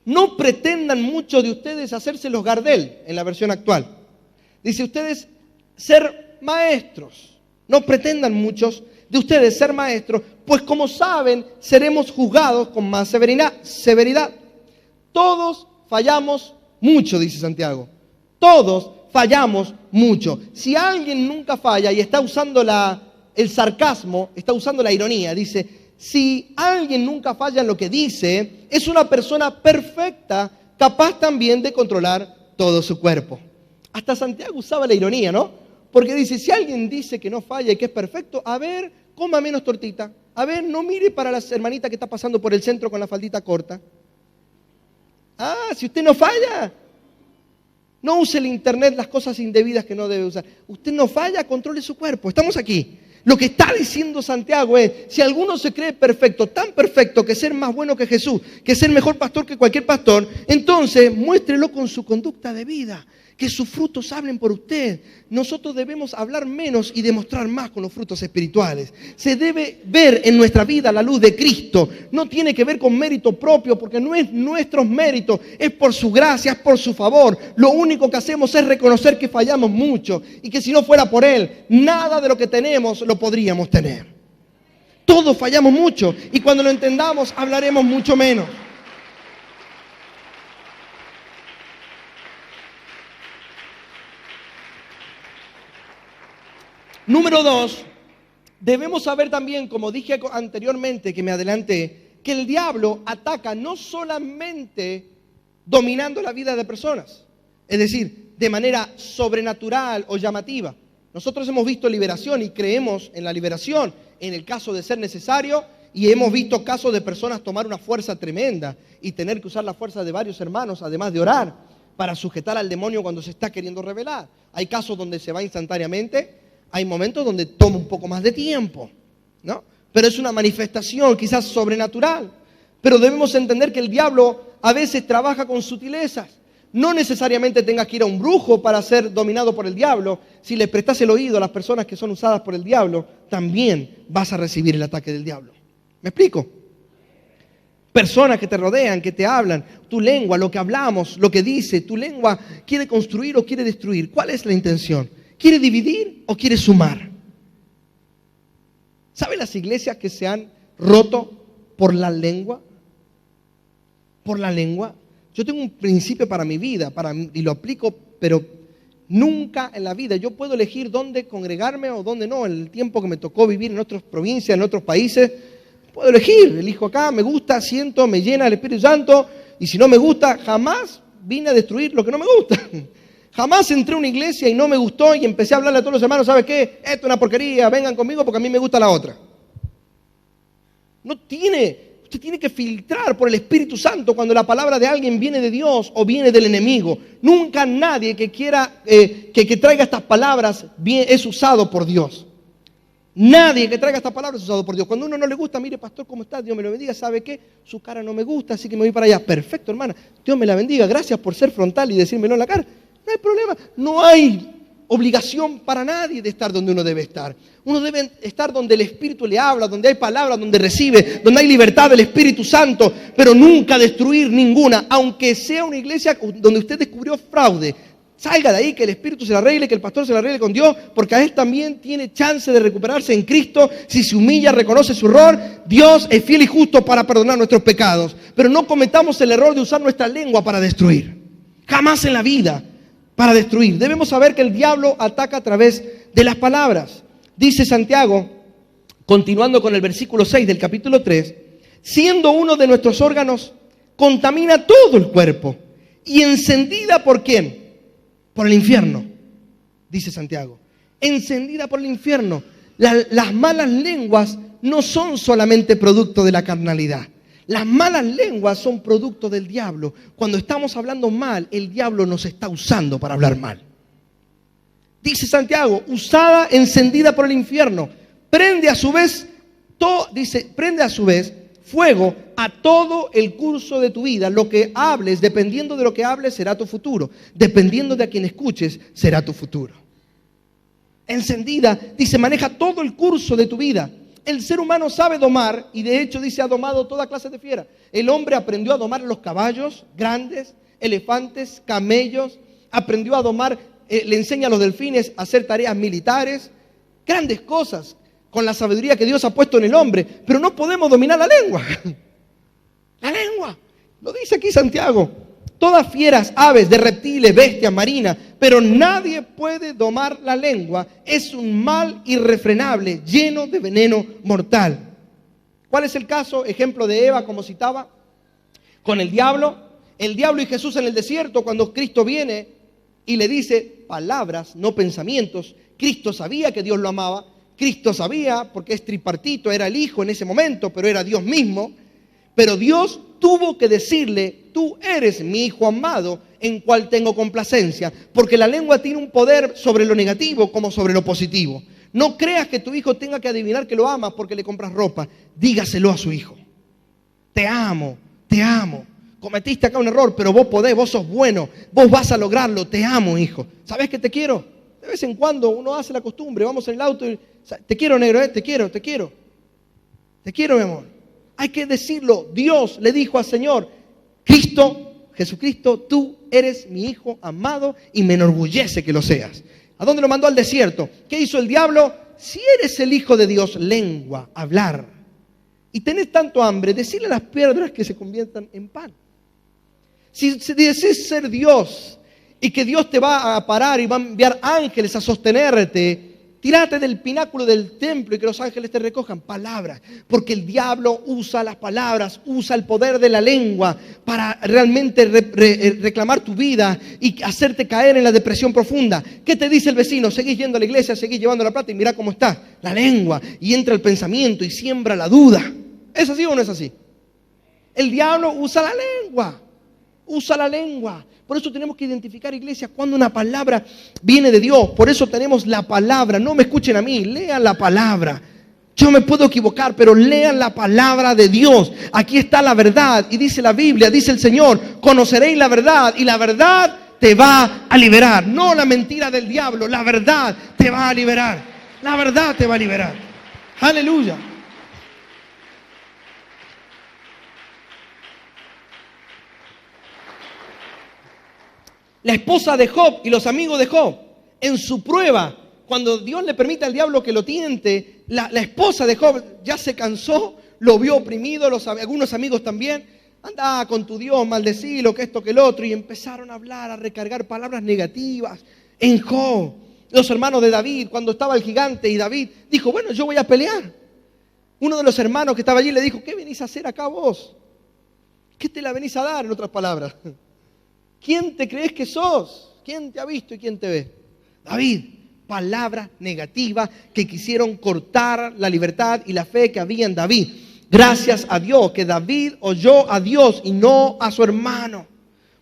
no pretendan muchos de ustedes hacerse los Gardel, en la versión actual. Dice, ustedes ser maestros. No pretendan muchos de ustedes ser maestros, pues como saben, seremos juzgados con más severidad. Todos fallamos mucho, dice Santiago. Todos fallamos mucho. Si alguien nunca falla y está usando el sarcasmo, está usando la ironía, dice, si alguien nunca falla en lo que dice, es una persona perfecta, capaz también de controlar todo su cuerpo. Hasta Santiago usaba la ironía, ¿no? Porque dice, si alguien dice que no falla y que es perfecto, a ver, coma menos tortita. A ver, no mire para la hermanita que está pasando por el centro con la faldita corta. Ah, si usted no falla, no use el internet las cosas indebidas que no debe usar. Usted no falla, controle su cuerpo. Estamos aquí. Lo que está diciendo Santiago es, si alguno se cree perfecto, tan perfecto que ser más bueno que Jesús, que ser mejor pastor que cualquier pastor, entonces muéstrelo con su conducta de vida, que sus frutos hablen por usted. Nosotros debemos hablar menos y demostrar más con los frutos espirituales. Se debe ver en nuestra vida la luz de Cristo. No tiene que ver con mérito propio, porque no es nuestros méritos, es por su gracia, es por su favor. Lo único que hacemos es reconocer que fallamos mucho y que si no fuera por Él, nada de lo que tenemos lo podríamos tener. Todos fallamos mucho y cuando lo entendamos hablaremos mucho menos. Número 2, debemos saber también, como dije anteriormente, que me adelanté, que el diablo ataca no solamente dominando la vida de personas, es decir, de manera sobrenatural o llamativa. Nosotros hemos visto liberación y creemos en la liberación en el caso de ser necesario, y hemos visto casos de personas tomar una fuerza tremenda y tener que usar la fuerza de varios hermanos, además de orar, para sujetar al demonio cuando se está queriendo rebelar. Hay casos donde se va instantáneamente. Hay momentos donde toma un poco más de tiempo, ¿no? Pero es una manifestación quizás sobrenatural. Pero debemos entender que el diablo a veces trabaja con sutilezas. No necesariamente tengas que ir a un brujo para ser dominado por el diablo. Si le prestas el oído a las personas que son usadas por el diablo, también vas a recibir el ataque del diablo. ¿Me explico? Personas que te rodean, que te hablan, tu lengua, lo que hablamos, lo que dice, tu lengua quiere construir o quiere destruir. ¿Cuál es la intención? ¿Quiere dividir o quiere sumar? ¿Saben las iglesias que se han roto por la lengua? Por la lengua. Yo tengo un principio para mi vida, y lo aplico, pero nunca en la vida. Yo puedo elegir dónde congregarme o dónde no. En el tiempo que me tocó vivir en otras provincias, en otros países, puedo elegir. Elijo acá, me gusta, siento, me llena el Espíritu Santo. Y si no me gusta, jamás vine a destruir lo que no me gusta. Jamás entré a una iglesia y no me gustó y empecé a hablarle a todos los hermanos, ¿sabe qué? Esto es una porquería, vengan conmigo porque a mí me gusta la otra. Usted tiene que filtrar por el Espíritu Santo cuando la palabra de alguien viene de Dios o viene del enemigo. Nunca nadie que quiera, que traiga estas palabras es usado por Dios. Nadie que traiga estas palabras es usado por Dios. Cuando a uno no le gusta, mire pastor, ¿cómo está? Dios me lo bendiga, ¿sabe qué? Su cara no me gusta, así que me voy para allá. Perfecto, hermana, Dios me la bendiga, gracias por ser frontal y decírmelo en la cara. No hay problema, no hay obligación para nadie de estar donde uno debe estar. Uno debe estar donde el Espíritu le habla, donde hay palabras, donde recibe, donde hay libertad del Espíritu Santo, pero nunca destruir ninguna, aunque sea una iglesia donde usted descubrió fraude. Salga de ahí, que el Espíritu se la arregle, que el pastor se la arregle con Dios, porque a él también tiene chance de recuperarse en Cristo. Si se humilla, reconoce su error, Dios es fiel y justo para perdonar nuestros pecados. Pero no cometamos el error de usar nuestra lengua para destruir. Jamás en la vida. Para destruir. Debemos saber que el diablo ataca a través de las palabras. Dice Santiago, continuando con el versículo 6 del capítulo 3, siendo uno de nuestros órganos, contamina todo el cuerpo. ¿Y encendida por quién? Por el infierno, dice Santiago. Encendida por el infierno. Las malas lenguas no son solamente producto de la carnalidad. Las malas lenguas son producto del diablo. Cuando estamos hablando mal, el diablo nos está usando para hablar mal. Dice Santiago, usada, encendida por el infierno, prende a su vez, prende a su vez fuego a todo el curso de tu vida. Lo que hables, dependiendo de lo que hables, será tu futuro. Dependiendo de a quien escuches, será tu futuro. Encendida, dice, maneja todo el curso de tu vida. El ser humano sabe domar, y de hecho dice, ha domado toda clase de fiera. El hombre aprendió a domar los caballos grandes, elefantes, camellos, aprendió a domar, le enseña a los delfines a hacer tareas militares, grandes cosas, con la sabiduría que Dios ha puesto en el hombre, pero no podemos dominar la lengua. La lengua, lo dice aquí Santiago. Todas fieras, aves, de reptiles, bestias, marinas, pero nadie puede domar la lengua. Es un mal irrefrenable, lleno de veneno mortal. ¿Cuál es el caso? Ejemplo de Eva, como citaba, con el diablo. El diablo y Jesús en el desierto, cuando Cristo viene y le dice palabras, no pensamientos. Cristo sabía que Dios lo amaba. Cristo sabía, porque es tripartito, era el Hijo en ese momento, pero era Dios mismo. Pero Dios tuvo que decirle, tú eres mi Hijo amado, en cual tengo complacencia. Porque la lengua tiene un poder sobre lo negativo como sobre lo positivo. No creas que tu hijo tenga que adivinar que lo amas porque le compras ropa. Dígaselo a su hijo. Te amo, te amo. Cometiste acá un error, pero vos podés, vos sos bueno. Vos vas a lograrlo, te amo, hijo. ¿Sabés que te quiero? De vez en cuando uno hace la costumbre, vamos en el auto y... Te quiero, negro, te quiero. Te quiero, mi amor. Hay que decirlo. Dios le dijo al Señor, Jesucristo, tú eres mi Hijo amado y me enorgullece que lo seas. ¿A dónde lo mandó? Al desierto. ¿Qué hizo el diablo? Si eres el Hijo de Dios, lengua, hablar. Y tenés tanto hambre, decirle a las piedras que se conviertan en pan. Si decís ser Dios y que Dios te va a parar y va a enviar ángeles a sostenerte, tírate del pináculo del templo y que los ángeles te recojan. Palabras, porque el diablo usa las palabras, usa el poder de la lengua para realmente reclamar tu vida y hacerte caer en la depresión profunda. ¿Qué te dice el vecino? Seguís yendo a la iglesia, seguís llevando la plata y mira cómo está la lengua. Y entra el pensamiento y siembra la duda. ¿Es así o no es así? El diablo usa la lengua. Usa la lengua. Por eso tenemos que identificar, iglesia, cuando una palabra viene de Dios. Por eso tenemos la palabra. No me escuchen a mí, lean la palabra. Yo me puedo equivocar, pero lean la palabra de Dios. Aquí está la verdad. Y dice la Biblia, dice el Señor, conoceréis la verdad y la verdad te va a liberar. No la mentira del diablo, la verdad te va a liberar. La verdad te va a liberar. Aleluya. La esposa de Job y los amigos de Job, en su prueba, cuando Dios le permite al diablo que lo tiente, la esposa de Job ya se cansó, lo vio oprimido, algunos amigos también. Anda con tu Dios, maldecilo, que esto, que el otro. Y empezaron a hablar, a recargar palabras negativas en Job. Los hermanos de David, cuando estaba el gigante y David dijo, bueno, yo voy a pelear. Uno de los hermanos que estaba allí le dijo, ¿qué venís a hacer acá vos? ¿Qué te la venís a dar, en otras palabras? ¿Quién te crees que sos? ¿Quién te ha visto y quién te ve? David. Palabras negativas que quisieron cortar la libertad y la fe que había en David. Gracias a Dios que David oyó a Dios y no a su hermano.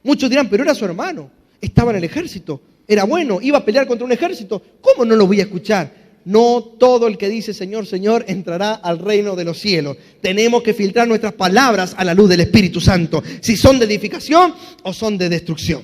Muchos dirán, pero era su hermano. Estaba en el ejército. Era bueno. Iba a pelear contra un ejército. ¿Cómo no lo voy a escuchar? No todo el que dice Señor, Señor entrará al reino de los cielos. Tenemos que filtrar nuestras palabras a la luz del Espíritu Santo. Si son de edificación o son de destrucción.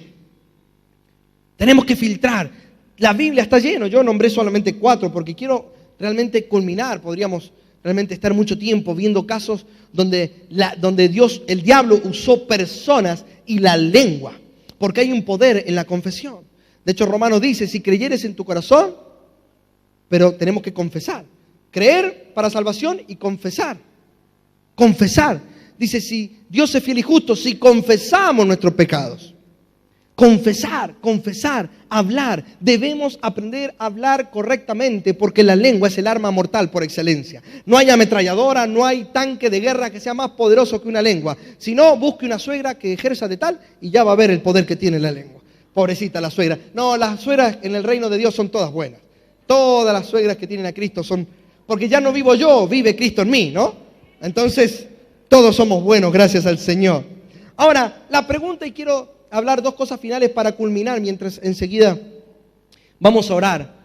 Tenemos que filtrar. La Biblia está llena. Yo nombré solamente 4 porque quiero realmente culminar. Podríamos realmente estar mucho tiempo viendo casos donde Dios, el diablo usó personas y la lengua. Porque hay un poder en la confesión. De hecho, Romanos dice, si creyeres en tu corazón, pero tenemos que confesar. Creer para salvación y confesar. Confesar. Dice, si Dios es fiel y justo, si confesamos nuestros pecados. Confesar, hablar. Debemos aprender a hablar correctamente porque la lengua es el arma mortal por excelencia. No hay ametralladora, no hay tanque de guerra que sea más poderoso que una lengua. Si no, busque una suegra que ejerza de tal y ya va a ver el poder que tiene la lengua. Pobrecita la suegra. No, las suegras en el reino de Dios son todas buenas. Todas las suegras que tienen a Cristo son... Porque ya no vivo yo, vive Cristo en mí, ¿no? Entonces, todos somos buenos, gracias al Señor. Ahora, la pregunta, y quiero hablar 2 cosas finales para culminar, mientras enseguida Vamos a orar.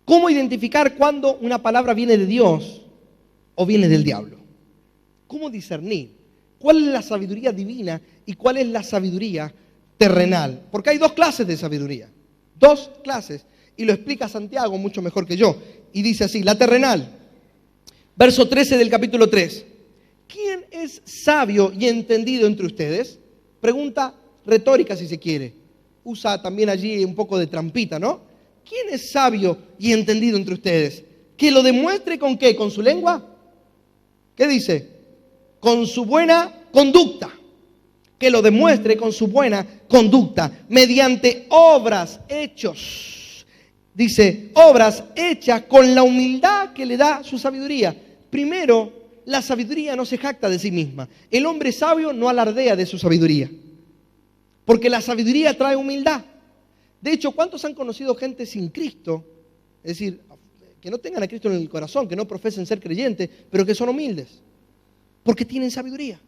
¿Cómo identificar cuando una palabra viene de Dios o viene del diablo? ¿Cómo discernir? ¿Cuál es la sabiduría divina y cuál es la sabiduría terrenal? Porque hay dos clases de sabiduría. Dos clases. Y lo explica Santiago mucho mejor que yo. Y dice así, la terrenal. Verso 13 del capítulo 3. ¿Quién es sabio y entendido entre ustedes? Pregunta retórica si se quiere. Usa también allí un poco de trampita, ¿no? ¿Quién es sabio y entendido entre ustedes? Que lo demuestre ¿con qué? ¿Con su lengua? ¿Qué dice? Con su buena conducta. Que lo demuestre con su buena conducta. Mediante obras, hechos. Dice, obras hechas con la humildad que le da su sabiduría. Primero, la sabiduría no se jacta de sí misma. El hombre sabio no alardea de su sabiduría. Porque la sabiduría trae humildad. De hecho, ¿cuántos han conocido gente sin Cristo? Es decir, que no tengan a Cristo en el corazón, que no profesen ser creyentes, pero que son humildes. Porque tienen sabiduría.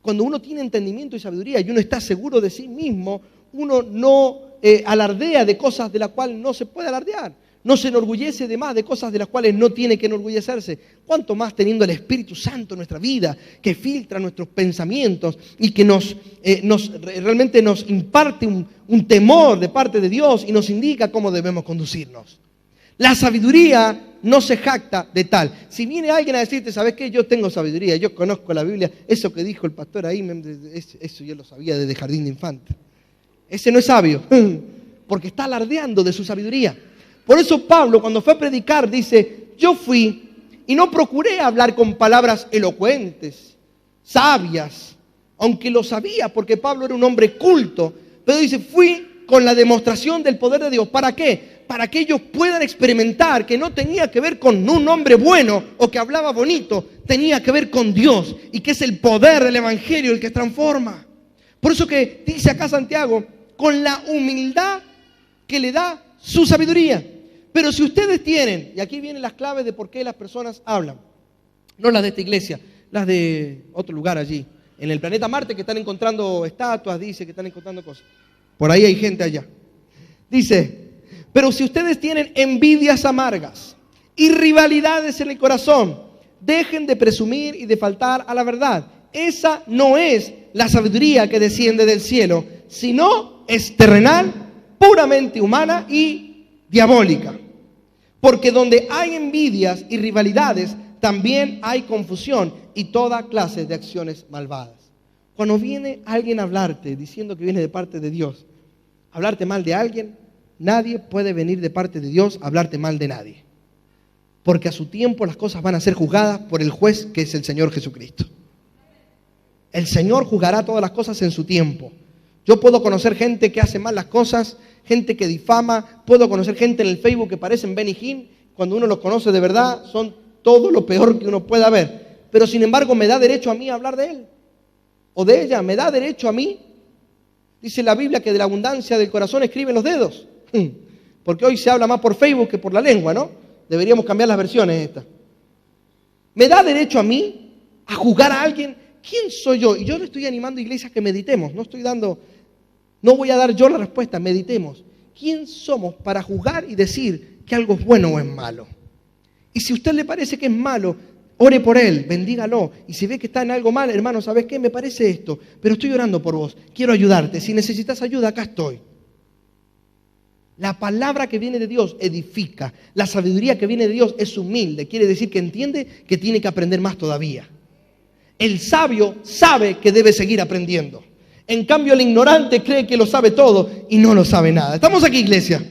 Cuando uno tiene entendimiento y sabiduría y uno está seguro de sí mismo, uno no alardea de cosas de las cuales no se puede alardear. No se enorgullece de más de cosas de las cuales no tiene que enorgullecerse. Cuanto más teniendo el Espíritu Santo en nuestra vida, que filtra nuestros pensamientos y que realmente nos imparte un temor de parte de Dios y nos indica cómo debemos conducirnos. La sabiduría no se jacta de tal. Si viene alguien a decirte, ¿sabes qué? Yo tengo sabiduría, yo conozco la Biblia, eso que dijo el pastor ahí, eso yo lo sabía desde jardín de infante. Ese no es sabio, porque está alardeando de su sabiduría. Por eso Pablo, cuando fue a predicar, dice, yo fui y no procuré hablar con palabras elocuentes, sabias, aunque lo sabía, porque Pablo era un hombre culto, pero dice, fui con la demostración del poder de Dios. ¿Para qué? Para que ellos puedan experimentar que no tenía que ver con un hombre bueno o que hablaba bonito, tenía que ver con Dios y que es el poder del Evangelio el que transforma. Por eso que dice acá Santiago, con la humildad que le da su sabiduría. Pero si ustedes tienen, y aquí vienen las claves de por qué las personas hablan, no las de esta iglesia, las de otro lugar allí, en el planeta Marte, que están encontrando estatuas, dice que están encontrando cosas. Por ahí hay gente allá. Dice, pero si ustedes tienen envidias amargas y rivalidades en el corazón, dejen de presumir y de faltar a la verdad. Esa no es la sabiduría que desciende del cielo, sino es terrenal, puramente humana y diabólica. Porque donde hay envidias y rivalidades, también hay confusión y toda clase de acciones malvadas. Cuando viene alguien a hablarte diciendo que viene de parte de Dios, hablarte mal de alguien, nadie puede venir de parte de Dios a hablarte mal de nadie. Porque a su tiempo las cosas van a ser juzgadas por el juez que es el Señor Jesucristo. El Señor juzgará todas las cosas en su tiempo. Yo puedo conocer gente que hace mal las cosas, gente que difama, puedo conocer gente en el Facebook que parecen Benny Hinn, cuando uno los conoce de verdad, son todo lo peor que uno pueda ver. Pero sin embargo me da derecho a mí a hablar de él, o de ella, me da derecho a mí. Dice la Biblia que de la abundancia del corazón escriben los dedos. Porque hoy se habla más por Facebook que por la lengua, ¿no? Deberíamos cambiar las versiones estas. ¿Me da derecho a mí a juzgar a alguien? ¿Quién soy yo? Y yo le estoy animando a iglesias que meditemos. No voy a dar yo la respuesta, meditemos. ¿Quién somos para juzgar y decir que algo es bueno o es malo? Y si a usted le parece que es malo, ore por él, bendígalo. Y si ve que está en algo mal, hermano, ¿sabes qué? Me parece esto, pero estoy orando por vos. Quiero ayudarte. Si necesitas ayuda, acá estoy. La palabra que viene de Dios edifica. La sabiduría que viene de Dios es humilde. Quiere decir que entiende que tiene que aprender más todavía. El sabio sabe que debe seguir aprendiendo. En cambio, el ignorante cree que lo sabe todo y no lo sabe nada. ¿Estamos aquí, iglesia?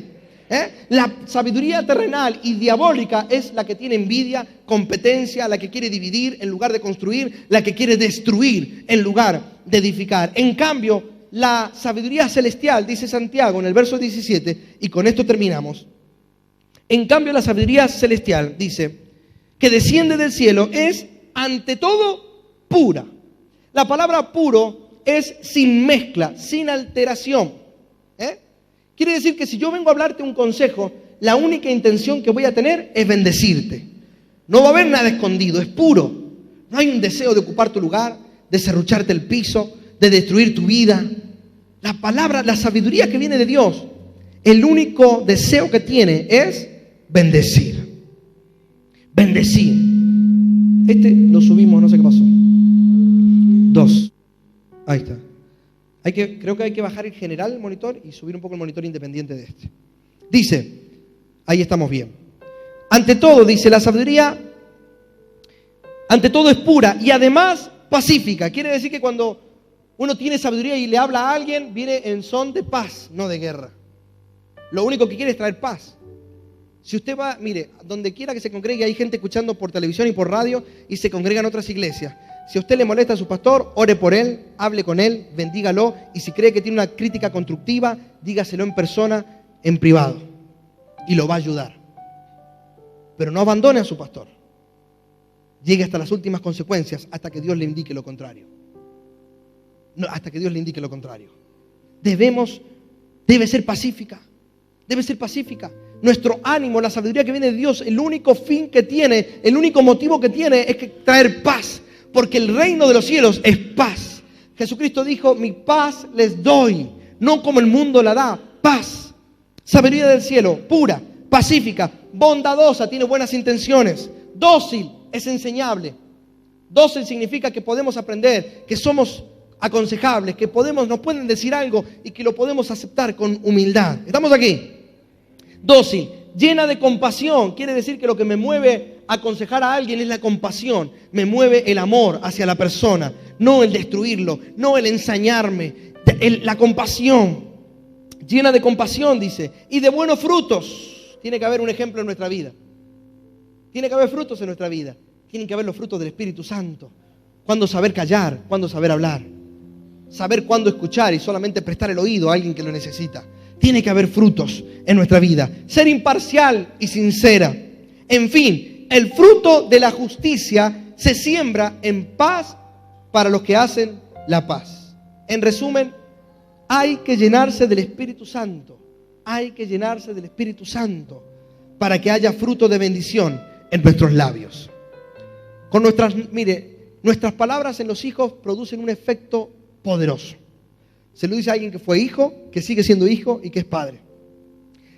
La sabiduría terrenal y diabólica es la que tiene envidia, competencia, la que quiere dividir en lugar de construir, la que quiere destruir en lugar de edificar. En cambio, la sabiduría celestial, dice Santiago en el verso 17, y con esto terminamos. En cambio, la sabiduría celestial dice que desciende del cielo es ante todo pura. La palabra puro es sin mezcla, sin alteración. Quiere decir que si yo vengo a hablarte un consejo, la única intención que voy a tener es bendecirte. No va a haber nada escondido, es puro. No hay un deseo de ocupar tu lugar, de serrucharte el piso, de destruir tu vida. La palabra, la sabiduría que viene de Dios el único deseo que tiene es bendecir. Bendecir. Este lo subimos, no sé qué pasó. 2. Ahí está. Creo que hay que bajar en general el monitor y subir un poco el monitor independiente de este. Dice, ahí estamos bien. Ante todo, dice, la sabiduría, ante todo es pura y además pacífica. Quiere decir que cuando uno tiene sabiduría y le habla a alguien, viene en son de paz, no de guerra. Lo único que quiere es traer paz. Si usted va, mire, donde quiera que se congregue, hay gente escuchando por televisión y por radio y se congregan otras iglesias. Si a usted le molesta a su pastor, ore por él, hable con él, bendígalo, y si cree que tiene una crítica constructiva, dígaselo en persona, en privado, y lo va a ayudar. Pero no abandone a su pastor. Llegue hasta las últimas consecuencias, hasta que Dios le indique lo contrario. No, hasta que Dios le indique lo contrario. Debe ser pacífica. Debe ser pacífica. Nuestro ánimo, la sabiduría que viene de Dios, el único fin que tiene, el único motivo que tiene es que traer paz. Porque el reino de los cielos es paz. Jesucristo dijo, mi paz les doy, no como el mundo la da, paz. Sabiduría del cielo, pura, pacífica, bondadosa, tiene buenas intenciones, dócil, es enseñable. Dócil significa que podemos aprender, que somos aconsejables, que nos pueden decir algo y que lo podemos aceptar con humildad. ¿Estamos aquí? Dócil, llena de compasión, quiere decir que lo que me mueve a aconsejar a alguien es la compasión, me mueve el amor hacia la persona, no el destruirlo, no el ensañarme, la compasión, llena de compasión, dice, y de buenos frutos. Tiene que haber un ejemplo en nuestra vida, tiene que haber frutos en nuestra vida, tienen que haber los frutos del Espíritu Santo. Cuándo saber callar, cuándo saber hablar, saber cuándo escuchar y solamente prestar el oído a alguien que lo necesita. Tiene que haber frutos en nuestra vida. Ser imparcial y sincera. En fin, el fruto de la justicia se siembra en paz para los que hacen la paz. En resumen, hay que llenarse del Espíritu Santo. Hay que llenarse del Espíritu Santo para que haya fruto de bendición en nuestros labios. Nuestras palabras en los hijos producen un efecto poderoso. Se lo dice a alguien que fue hijo, que sigue siendo hijo y que es padre.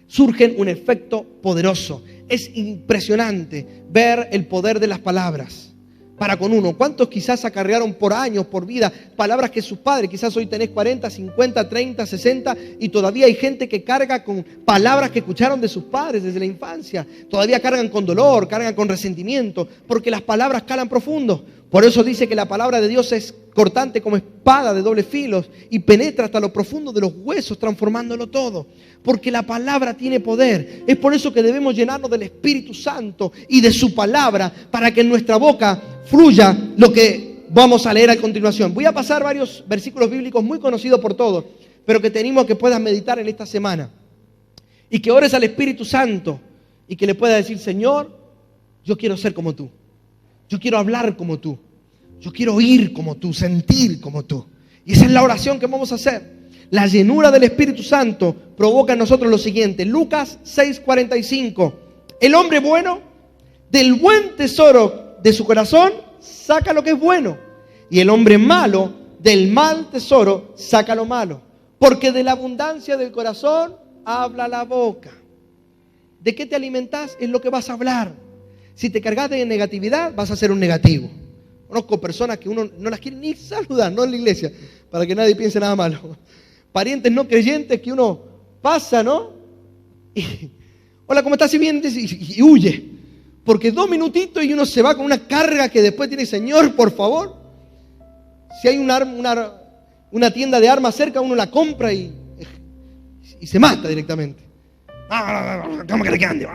Surgen un efecto poderoso. Es impresionante ver el poder de las palabras para con uno. ¿Cuántos quizás acarrearon por años, por vida, palabras que sus padres, quizás hoy tenés 40, 50, 30, 60 y todavía hay gente que carga con palabras que escucharon de sus padres desde la infancia. Todavía cargan con dolor, cargan con resentimiento, porque las palabras calan profundo. Por eso dice que la palabra de Dios es cortante como espada de doble filo y penetra hasta lo profundo de los huesos, transformándolo todo. Porque la palabra tiene poder. Es por eso que debemos llenarnos del Espíritu Santo y de su palabra para que en nuestra boca fluya lo que vamos a leer a continuación. Voy a pasar varios versículos bíblicos muy conocidos por todos, pero que tenemos que puedas meditar en esta semana. Y que ores al Espíritu Santo y que le puedas decir, Señor, yo quiero ser como tú. Yo quiero hablar como tú. Yo quiero oír como tú, sentir como tú. Y esa es la oración que vamos a hacer. La llenura del Espíritu Santo provoca en nosotros lo siguiente. Lucas 6:45. El hombre bueno, del buen tesoro de su corazón, saca lo que es bueno. Y el hombre malo, del mal tesoro, saca lo malo. Porque de la abundancia del corazón habla la boca. ¿De qué te alimentás? Es lo que vas a hablar. Si te cargas de negatividad, vas a ser un negativo. Conozco personas que uno no las quiere ni saludar, no en la iglesia, para que nadie piense nada malo. Parientes no creyentes que uno pasa, ¿no? Y, hola, ¿cómo estás? Y bien, y huye. Porque 2 minutitos y uno se va con una carga que después tiene, Señor, por favor. Si hay una tienda de armas cerca, uno la compra y se mata directamente. ¿Cómo que le ande?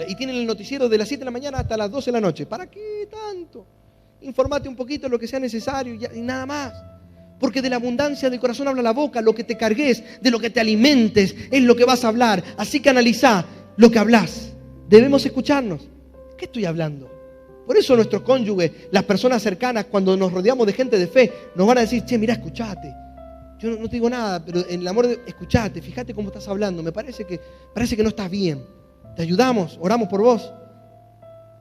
Y tienen el noticiero de las 7 de la mañana hasta las 12 de la noche. ¿Para qué tanto? Informate un poquito lo que sea necesario y nada más. Porque de la abundancia del corazón habla la boca. Lo que te cargues, de lo que te alimentes, es lo que vas a hablar. Así que analizá lo que hablas. Debemos escucharnos. ¿Qué estoy hablando? Por eso nuestros cónyuges, las personas cercanas, cuando nos rodeamos de gente de fe, nos van a decir, che, mirá, escuchate. Yo no te digo nada, pero en el amor, escuchate, fíjate cómo estás hablando. Me parece que no estás bien. Te ayudamos, oramos por vos.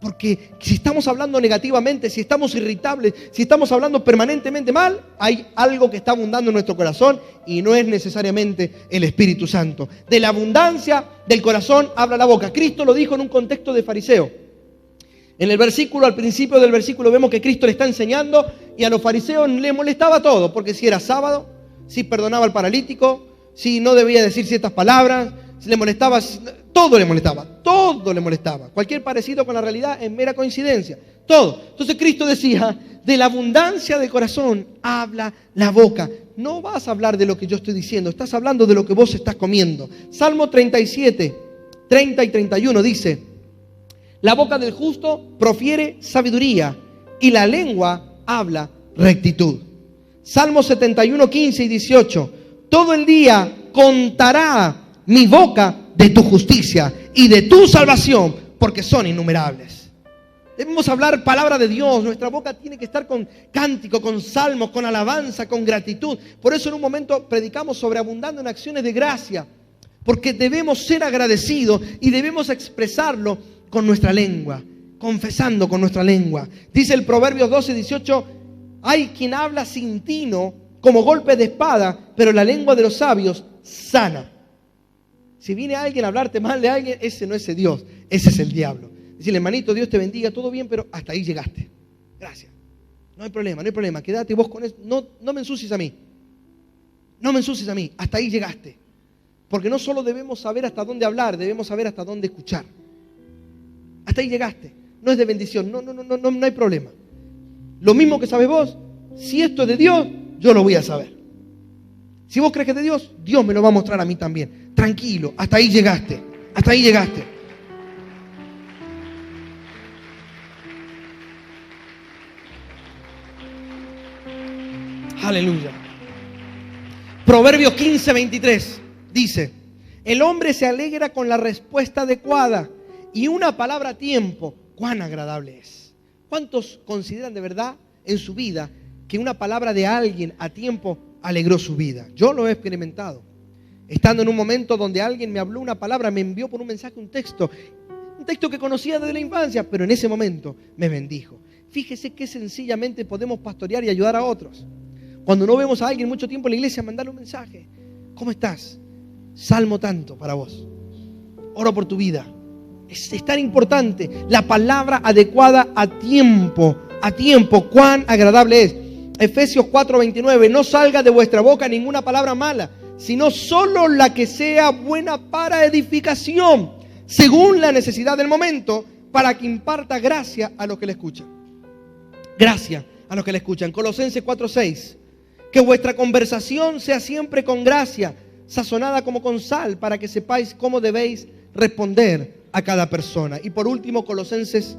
Porque si estamos hablando negativamente, si estamos irritables, si estamos hablando permanentemente mal, hay algo que está abundando en nuestro corazón y no es necesariamente el Espíritu Santo. De la abundancia del corazón habla la boca. Cristo lo dijo en un contexto de fariseo. En el versículo, al principio del versículo, vemos que Cristo le está enseñando y a los fariseos les molestaba todo, porque si era sábado, si perdonaba al paralítico, si no debía decir ciertas palabras, si le molestaba, todo le molestaba. Cualquier parecido con la realidad es mera coincidencia, todo. Entonces Cristo decía, de la abundancia del corazón habla la boca. No vas a hablar de lo que yo estoy diciendo, estás hablando de lo que vos estás comiendo. Salmo 37, 30 y 31 dice, la boca del justo profiere sabiduría y la lengua habla rectitud. Salmo 71, 15 y 18, todo el día contará mi boca de tu justicia y de tu salvación, porque son innumerables. Debemos hablar palabra de Dios. Nuestra boca tiene que estar con cántico, con salmos, con alabanza, con gratitud. Por eso en un momento predicamos sobre abundando en acciones de gracia, porque debemos ser agradecidos y debemos expresarlo con nuestra lengua, confesando con nuestra lengua. Dice el Proverbios 12, 18, hay quien habla sin tino como golpe de espada, pero la lengua de los sabios sana. Si viene alguien a hablarte mal de alguien, ese no es el Dios, ese es el diablo. Decirle, hermanito, Dios te bendiga, todo bien, pero hasta ahí llegaste. Gracias. No hay problema, quédate vos con eso. No me ensucies a mí. No me ensucies a mí, hasta ahí llegaste. Porque no solo debemos saber hasta dónde hablar, debemos saber hasta dónde escuchar. Hasta ahí llegaste. No es de bendición, no hay problema. Lo mismo que sabes vos, si esto es de Dios, yo lo voy a saber. Si vos crees que es de Dios, Dios me lo va a mostrar a mí también. Tranquilo, hasta ahí llegaste. Hasta ahí llegaste. Aleluya. Proverbios 15, 23 dice, el hombre se alegra con la respuesta adecuada y una palabra a tiempo, cuán agradable es. ¿Cuántos consideran de verdad en su vida que una palabra de alguien a tiempo alegró su vida? Yo lo he experimentado. Estando en un momento donde alguien me habló una palabra, me envió por un mensaje un texto que conocía desde la infancia, pero en ese momento me bendijo. Fíjese qué sencillamente podemos pastorear y ayudar a otros. Cuando no vemos a alguien mucho tiempo en la iglesia, mandarle un mensaje. ¿Cómo estás? Salmo tanto para vos. Oro por tu vida. Es tan importante la palabra adecuada a tiempo. A tiempo, cuán agradable es. Efesios 4:29, no salga de vuestra boca ninguna palabra mala, sino solo la que sea buena para edificación, según la necesidad del momento, para que imparta gracia a los que le escuchan. Gracia a los que le escuchan. Colosenses 4:6, que vuestra conversación sea siempre con gracia, sazonada como con sal, para que sepáis cómo debéis responder a cada persona. Y por último, Colosenses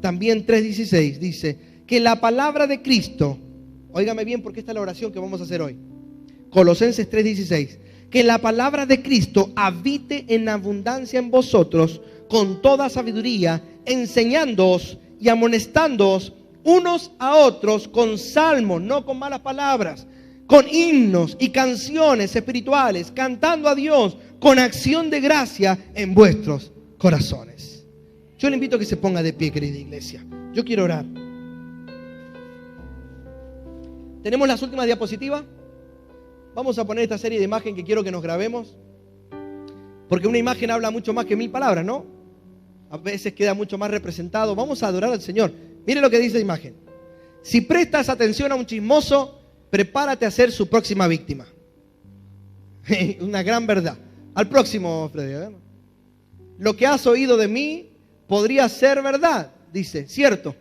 también 3:16 dice, que la palabra de Cristo, óigame bien porque esta es la oración que vamos a hacer hoy. Colosenses 3:16. Que la palabra de Cristo habite en abundancia en vosotros con toda sabiduría, enseñándoos y amonestándoos unos a otros con salmos, no con malas palabras, con himnos y canciones espirituales, cantando a Dios con acción de gracia en vuestros corazones. Yo le invito a que se ponga de pie, querida iglesia. Yo quiero orar. ¿Tenemos las últimas diapositivas? Vamos a poner esta serie de imágenes que quiero que nos grabemos. Porque una imagen habla mucho más que 1000 palabras, ¿no? A veces queda mucho más representado. Vamos a adorar al Señor. Mire lo que dice la imagen. Si prestas atención a un chismoso, prepárate a ser su próxima víctima. Una gran verdad. Al próximo, Freddy. Lo que has oído de mí podría ser verdad, dice, cierto.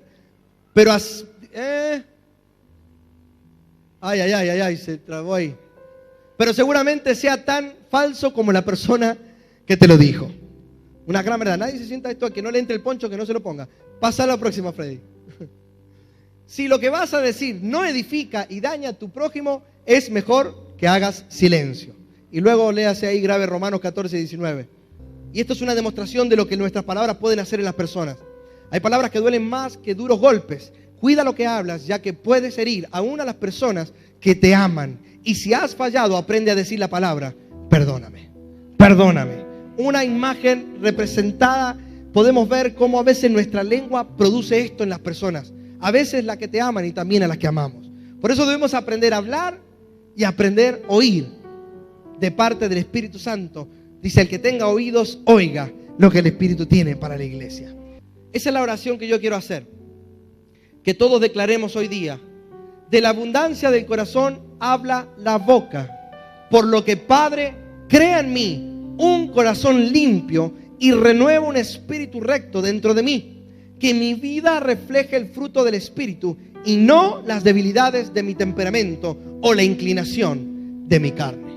Pero se trabó ahí. Pero seguramente sea tan falso como la persona que te lo dijo. Una gran verdad. Nadie se sienta esto, a que no le entre el poncho, que no se lo ponga. Pasa a la próxima, Freddy. Si lo que vas a decir no edifica y daña a tu prójimo, es mejor que hagas silencio. Y luego léase ahí, grave Romanos 14:19. Y esto es una demostración de lo que nuestras palabras pueden hacer en las personas. Hay palabras que duelen más que duros golpes. Cuida lo que hablas, ya que puedes herir aún a las personas que te aman. Y si has fallado, aprende a decir la palabra, perdóname, perdóname. Una imagen representada podemos ver cómo a veces nuestra lengua produce esto en las personas. A veces la que te aman y también a las que amamos. Por eso debemos aprender a hablar y aprender a oír de parte del Espíritu Santo. Dice, el que tenga oídos, oiga lo que el Espíritu tiene para la iglesia. Esa es la oración que yo quiero hacer. Que todos declaremos hoy día. De la abundancia del corazón habla la boca. Por lo que, Padre, crea en mí un corazón limpio y renueva un espíritu recto dentro de mí. Que mi vida refleje el fruto del Espíritu y no las debilidades de mi temperamento o la inclinación de mi carne.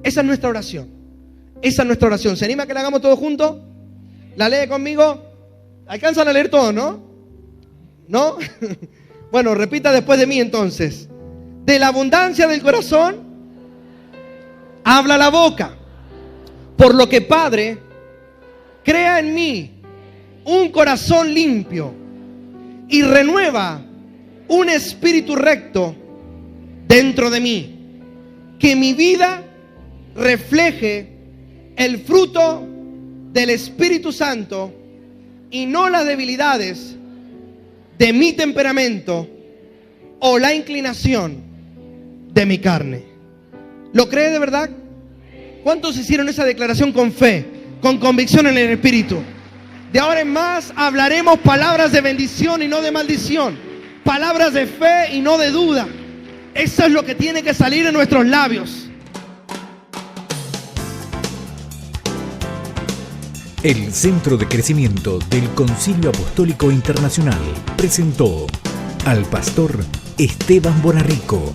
Esa es nuestra oración. Esa es nuestra oración. ¿Se anima a que la hagamos todos juntos? ¿La lee conmigo? ¿Alcanzan a leer todo, no? ¿No? Bueno, repita después de mí entonces. De la abundancia del corazón habla la boca. Por lo que, Padre, crea en mí un corazón limpio y renueva un espíritu recto dentro de mí. Que mi vida refleje el fruto del Espíritu Santo y no las debilidades de mi temperamento o la inclinación de mi carne. ¿Lo cree de verdad? ¿Cuántos hicieron esa declaración con fe, con convicción en el Espíritu? De ahora en más hablaremos palabras de bendición y no de maldición. Palabras de fe y no de duda. Eso es lo que tiene que salir de nuestros labios. El Centro de Crecimiento del Concilio Apostólico Internacional presentó al pastor Esteban Bonarrico